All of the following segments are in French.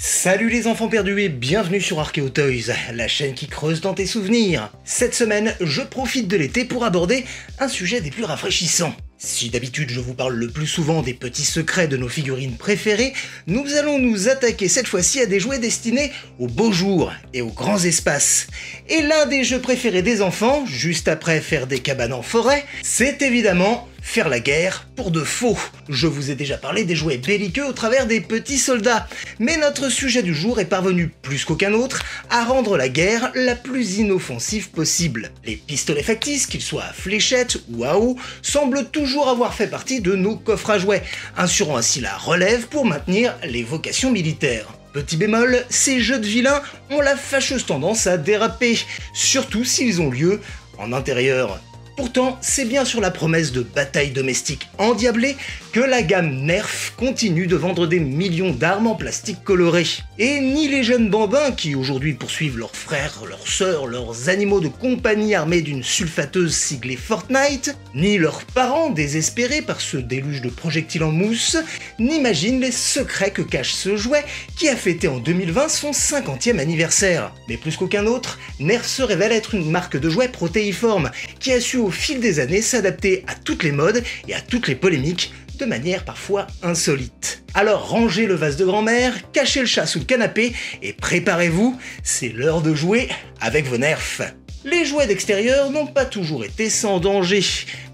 Salut les enfants perdus et bienvenue sur Archeo Toys, la chaîne qui creuse dans tes souvenirs. Cette semaine, je profite de l'été pour aborder un sujet des plus rafraîchissants. Si d'habitude je vous parle le plus souvent des petits secrets de nos figurines préférées, nous allons nous attaquer cette fois-ci à des jouets destinés aux beaux jours et aux grands espaces. Et l'un des jeux préférés des enfants, juste après faire des cabanes en forêt, c'est évidemment faire la guerre pour de faux. Je vous ai déjà parlé des jouets belliqueux au travers des petits soldats, mais notre sujet du jour est parvenu plus qu'aucun autre à rendre la guerre la plus inoffensive possible. Les pistolets factices, qu'ils soient à fléchettes ou à eau, semblent toujours avoir fait partie de nos coffres à jouets, assurant ainsi la relève pour maintenir les vocations militaires. Petit bémol, ces jeux de vilains ont la fâcheuse tendance à déraper, surtout s'ils ont lieu en intérieur. Pourtant, c'est bien sur la promesse de batailles domestiques endiablées que la gamme Nerf continue de vendre des millions d'armes en plastique coloré. Et ni les jeunes bambins qui aujourd'hui poursuivent leurs frères, leurs sœurs, leurs animaux de compagnie armés d'une sulfateuse siglée Fortnite, ni leurs parents désespérés par ce déluge de projectiles en mousse, n'imaginent les secrets que cache ce jouet qui a fêté en 2020 son 50e anniversaire. Mais plus qu'aucun autre, Nerf se révèle être une marque de jouets protéiforme qui a su au fil des années s'adapter à toutes les modes et à toutes les polémiques de manière parfois insolite. Alors rangez le vase de grand-mère, cachez le chat sous le canapé et préparez-vous, c'est l'heure de jouer avec vos Nerfs. Les jouets d'extérieur n'ont pas toujours été sans danger,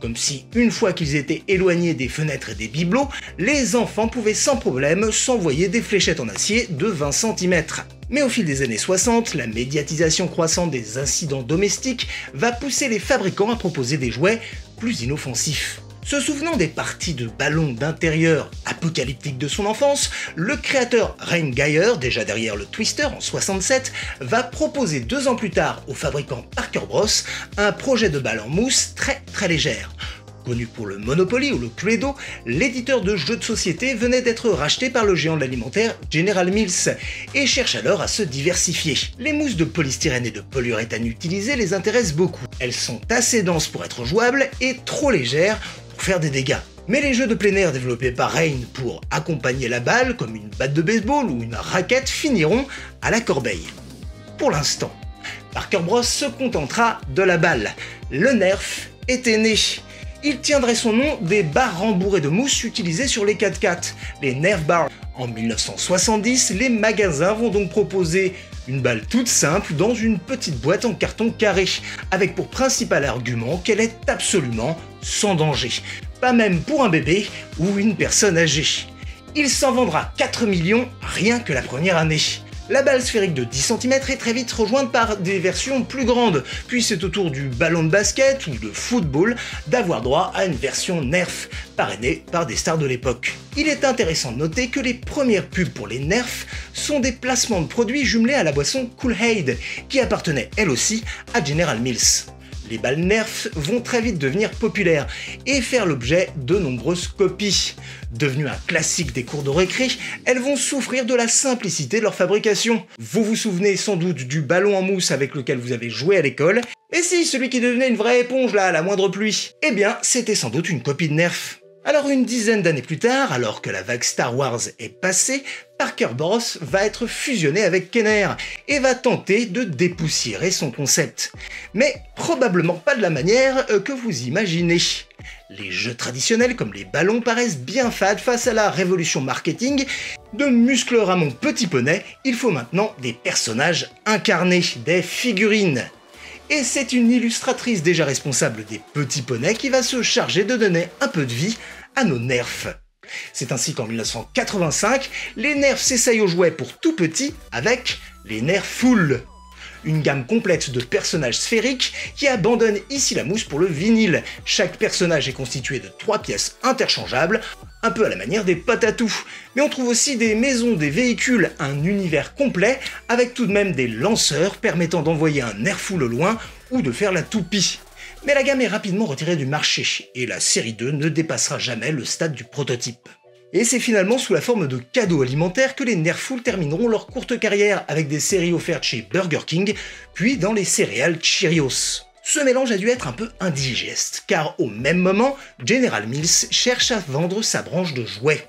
comme si une fois qu'ils étaient éloignés des fenêtres et des bibelots, les enfants pouvaient sans problème s'envoyer des fléchettes en acier de 20 cm. Mais au fil des années 60, la médiatisation croissante des incidents domestiques va pousser les fabricants à proposer des jouets plus inoffensifs. Se souvenant des parties de ballons d'intérieur apocalyptiques de son enfance, le créateur Rain Geyer, déjà derrière le Twister en 67, va proposer 2 ans plus tard au fabricant Parker Bros un projet de balle en mousse très légère. Connu pour le Monopoly ou le Cluedo, l'éditeur de jeux de société venait d'être racheté par le géant de l'alimentaire General Mills et cherche alors à se diversifier. Les mousses de polystyrène et de polyuréthane utilisées les intéressent beaucoup. Elles sont assez denses pour être jouables et trop légères pour faire des dégâts. Mais les jeux de plein air développés par Rain pour accompagner la balle, comme une batte de baseball ou une raquette, finiront à la corbeille. Pour l'instant, Parker Bros se contentera de la balle. Le Nerf était né. Il tiendrait son nom des barres rembourrées de mousse utilisées sur les 4x4, les Nerf Bars. En 1970, les magasins vont donc proposer une balle toute simple dans une petite boîte en carton carré, avec pour principal argument qu'elle est absolument sans danger, pas même pour un bébé ou une personne âgée. Il s'en vendra 4 millions rien que la première année. La balle sphérique de 10 cm est très vite rejointe par des versions plus grandes, puis c'est au tour du ballon de basket ou de football d'avoir droit à une version Nerf, parrainée par des stars de l'époque. Il est intéressant de noter que les premières pubs pour les Nerf sont des placements de produits jumelés à la boisson Kool-Aid, qui appartenait elle aussi à General Mills. Les balles Nerf vont très vite devenir populaires et faire l'objet de nombreuses copies. Devenues un classique des cours de récré, elles vont souffrir de la simplicité de leur fabrication. Vous vous souvenez sans doute du ballon en mousse avec lequel vous avez joué à l'école. Et si, celui qui devenait une vraie éponge là, à la moindre pluie. Eh bien, c'était sans doute une copie de Nerf. Alors une dizaine d'années plus tard, alors que la vague Star Wars est passée, Parker Bros va être fusionné avec Kenner et va tenter de dépoussiérer son concept. Mais probablement pas de la manière que vous imaginez. Les jeux traditionnels comme les ballons paraissent bien fades face à la révolution marketing. De muscleurs à mon petit poney, il faut maintenant des personnages incarnés, des figurines. Et c'est une illustratrice déjà responsable des petits poneys qui va se charger de donner un peu de vie à nos Nerfs. C'est ainsi qu'en 1985, les Nerfs s'essayent aux jouets pour tout petits avec les Nerf Full. Une gamme complète de personnages sphériques qui abandonne ici la mousse pour le vinyle. Chaque personnage est constitué de 3 pièces interchangeables, un peu à la manière des patatou. Mais on trouve aussi des maisons, des véhicules, un univers complet, avec tout de même des lanceurs permettant d'envoyer un Nerf Full au loin ou de faire la toupie. Mais la gamme est rapidement retirée du marché, et la série 2 ne dépassera jamais le stade du prototype. Et c'est finalement sous la forme de cadeaux alimentaires que les Nerf Full termineront leur courte carrière avec des séries offertes chez Burger King, puis dans les céréales Cheerios. Ce mélange a dû être un peu indigeste, car au même moment, General Mills cherche à vendre sa branche de jouets.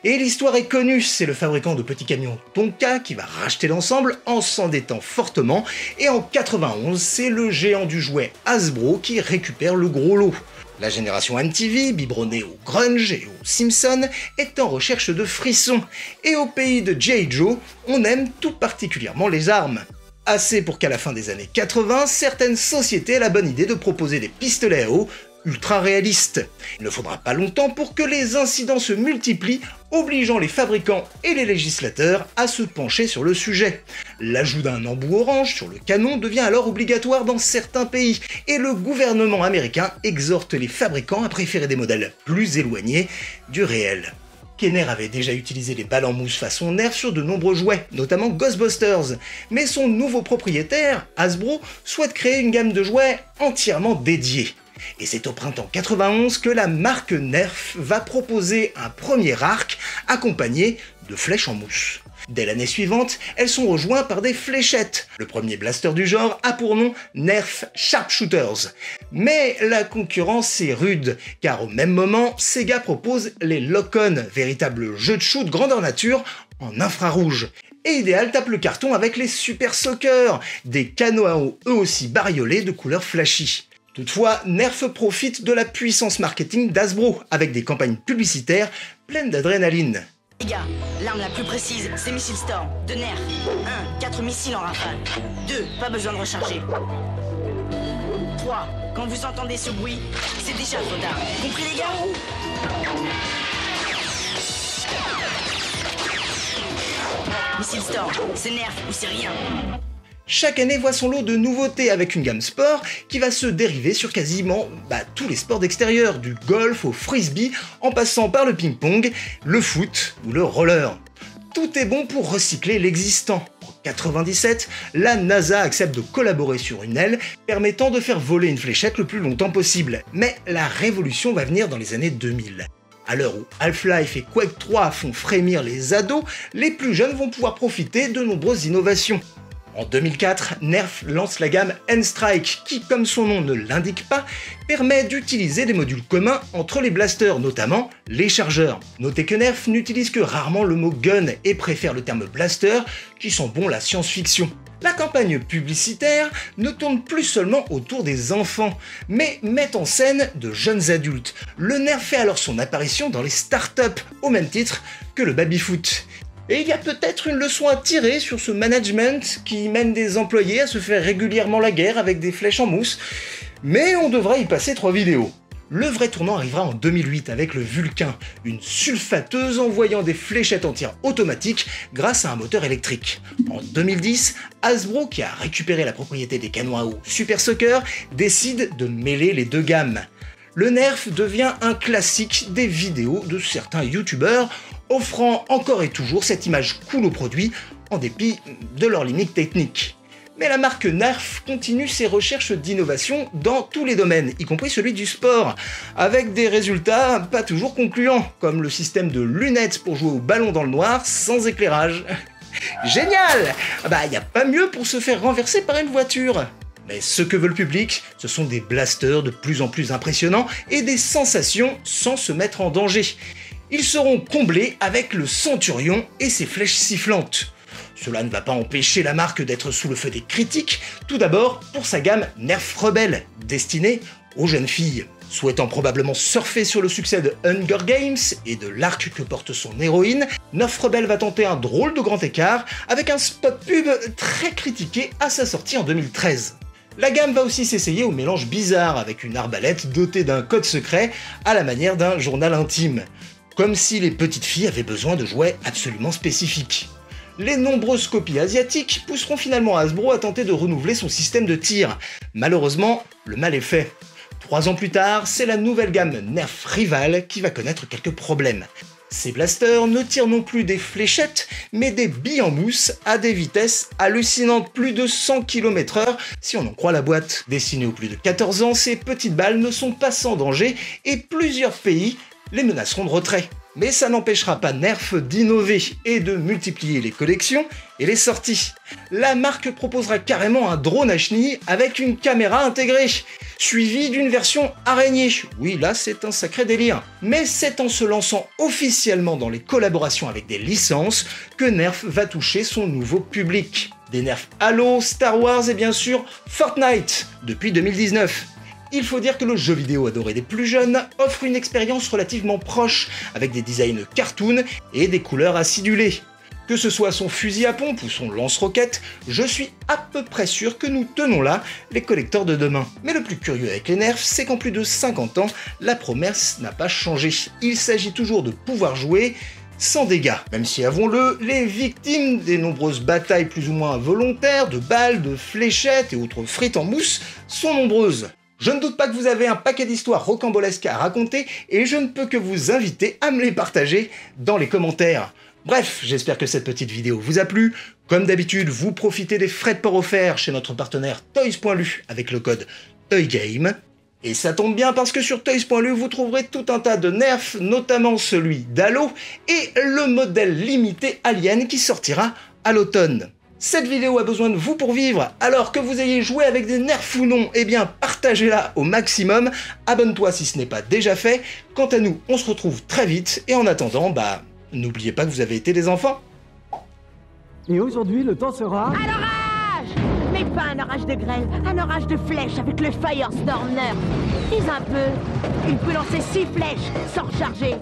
Et l'histoire est connue, c'est le fabricant de petits camions Tonka qui va racheter l'ensemble en s'endettant fortement, et en 91, c'est le géant du jouet Hasbro qui récupère le gros lot. La génération MTV, biberonnée au grunge et aux Simpsons, est en recherche de frissons, et au pays de G.I. Joe, on aime tout particulièrement les armes. Assez pour qu'à la fin des années 80, certaines sociétés aient la bonne idée de proposer des pistolets à eau ultra réalistes. Il ne faudra pas longtemps pour que les incidents se multiplient, obligeant les fabricants et les législateurs à se pencher sur le sujet. L'ajout d'un embout orange sur le canon devient alors obligatoire dans certains pays, et le gouvernement américain exhorte les fabricants à préférer des modèles plus éloignés du réel. Kenner avait déjà utilisé les balles en mousse façon Nerf sur de nombreux jouets, notamment Ghostbusters, mais son nouveau propriétaire, Hasbro, souhaite créer une gamme de jouets entièrement dédiée. Et c'est au printemps 91 que la marque Nerf va proposer un premier arc accompagné de flèches en mousse. Dès l'année suivante, elles sont rejointes par des fléchettes. Le premier blaster du genre a pour nom Nerf Sharpshooters. Mais la concurrence est rude, car au même moment, Sega propose les Lock-On, véritables jeux de shoot grandeur nature en infrarouge. Et Ideal tape le carton avec les Super Soaker, des canons à eau eux aussi bariolés de couleurs flashy. Toutefois, Nerf profite de la puissance marketing d'Hasbro, avec des campagnes publicitaires pleines d'adrénaline. Les gars, l'arme la plus précise, c'est Missile Storm, de Nerf. 1. 4 missiles en rafale. 2. Pas besoin de recharger. 3. Quand vous entendez ce bruit, c'est déjà trop tard. Compris les gars? Missile Storm, c'est Nerf ou c'est rien. Chaque année voit son lot de nouveautés avec une gamme sport qui va se dériver sur quasiment tous les sports d'extérieur, du golf au frisbee, en passant par le ping-pong, le foot ou le roller. Tout est bon pour recycler l'existant. En 97, la NASA accepte de collaborer sur une aile permettant de faire voler une fléchette le plus longtemps possible. Mais la révolution va venir dans les années 2000. À l'heure où Half-Life et Quake 3 font frémir les ados, les plus jeunes vont pouvoir profiter de nombreuses innovations. En 2004, Nerf lance la gamme N-Strike qui, comme son nom ne l'indique pas, permet d'utiliser des modules communs entre les blasters, notamment les chargeurs. Notez que Nerf n'utilise que rarement le mot gun et préfère le terme blaster qui sent bon la science-fiction. La campagne publicitaire ne tourne plus seulement autour des enfants, mais met en scène de jeunes adultes. Le Nerf fait alors son apparition dans les startups, au même titre que le baby-foot. Et il y a peut-être une leçon à tirer sur ce management qui mène des employés à se faire régulièrement la guerre avec des flèches en mousse, mais on devrait y passer 3 vidéos. Le vrai tournant arrivera en 2008 avec le Vulcain, une sulfateuse envoyant des fléchettes en tir automatique grâce à un moteur électrique. En 2010, Hasbro, qui a récupéré la propriété des canons à eau Super Soaker, décide de mêler les deux gammes. Le Nerf devient un classique des vidéos de certains youtubeurs, offrant encore et toujours cette image cool au produit, en dépit de leurs limites techniques. Mais la marque Nerf continue ses recherches d'innovation dans tous les domaines, y compris celui du sport, avec des résultats pas toujours concluants, comme le système de lunettes pour jouer au ballon dans le noir sans éclairage. Génial! Y a pas mieux pour se faire renverser par une voiture. Mais ce que veut le public, ce sont des blasters de plus en plus impressionnants et des sensations sans se mettre en danger. Ils seront comblés avec le Centurion et ses flèches sifflantes. Cela ne va pas empêcher la marque d'être sous le feu des critiques, tout d'abord pour sa gamme Nerf Rebelle, destinée aux jeunes filles. Souhaitant probablement surfer sur le succès de Hunger Games et de l'arc que porte son héroïne, Nerf Rebelle va tenter un drôle de grand écart avec un spot pub très critiqué à sa sortie en 2013. La gamme va aussi s'essayer au mélange bizarre avec une arbalète dotée d'un code secret à la manière d'un journal intime. Comme si les petites filles avaient besoin de jouets absolument spécifiques. Les nombreuses copies asiatiques pousseront finalement Hasbro à tenter de renouveler son système de tir. Malheureusement, le mal est fait. 3 ans plus tard, c'est la nouvelle gamme Nerf Rival qui va connaître quelques problèmes. Ces blasters ne tirent non plus des fléchettes, mais des billes en mousse à des vitesses hallucinantes, plus de 100 km/h si on en croit la boîte. Destinées aux plus de 14 ans, ces petites balles ne sont pas sans danger et plusieurs pays les menaceront de retrait. Mais ça n'empêchera pas Nerf d'innover et de multiplier les collections et les sorties. La marque proposera carrément un drone à chenilles avec une caméra intégrée, suivi d'une version araignée. Oui, là c'est un sacré délire. Mais c'est en se lançant officiellement dans les collaborations avec des licences que Nerf va toucher son nouveau public. Des Nerf Halo, Star Wars et bien sûr Fortnite depuis 2019. Il faut dire que le jeu vidéo adoré des plus jeunes offre une expérience relativement proche, avec des designs cartoon et des couleurs acidulées. Que ce soit son fusil à pompe ou son lance-roquette, je suis à peu près sûr que nous tenons là les collecteurs de demain. Mais le plus curieux avec les Nerfs, c'est qu'en plus de 50 ans, la promesse n'a pas changé. Il s'agit toujours de pouvoir jouer sans dégâts. Même si, avouons-le, les victimes des nombreuses batailles plus ou moins volontaires, de balles, de fléchettes et autres frites en mousse, sont nombreuses. Je ne doute pas que vous avez un paquet d'histoires rocambolesques à raconter et je ne peux que vous inviter à me les partager dans les commentaires. Bref, j'espère que cette petite vidéo vous a plu. Comme d'habitude, vous profitez des frais de port offerts chez notre partenaire Toys.lu avec le code TOYGAME. Et ça tombe bien parce que sur Toys.lu, vous trouverez tout un tas de Nerfs, notamment celui d'Halo et le modèle limité Alien qui sortira à l'automne. Cette vidéo a besoin de vous pour vivre, alors que vous ayez joué avec des Nerfs ou non, eh bien partagez-la au maximum, abonne-toi si ce n'est pas déjà fait. Quant à nous, on se retrouve très vite, et en attendant, n'oubliez pas que vous avez été des enfants. Et aujourd'hui, le temps sera... Un orage! Mais pas un orage de grêle, un orage de flèches avec le Firestorm Nerf. Pise un peu. Il peut lancer 6 flèches sans recharger.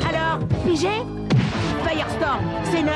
Alors, pigé? Firestorm, c'est Nerf.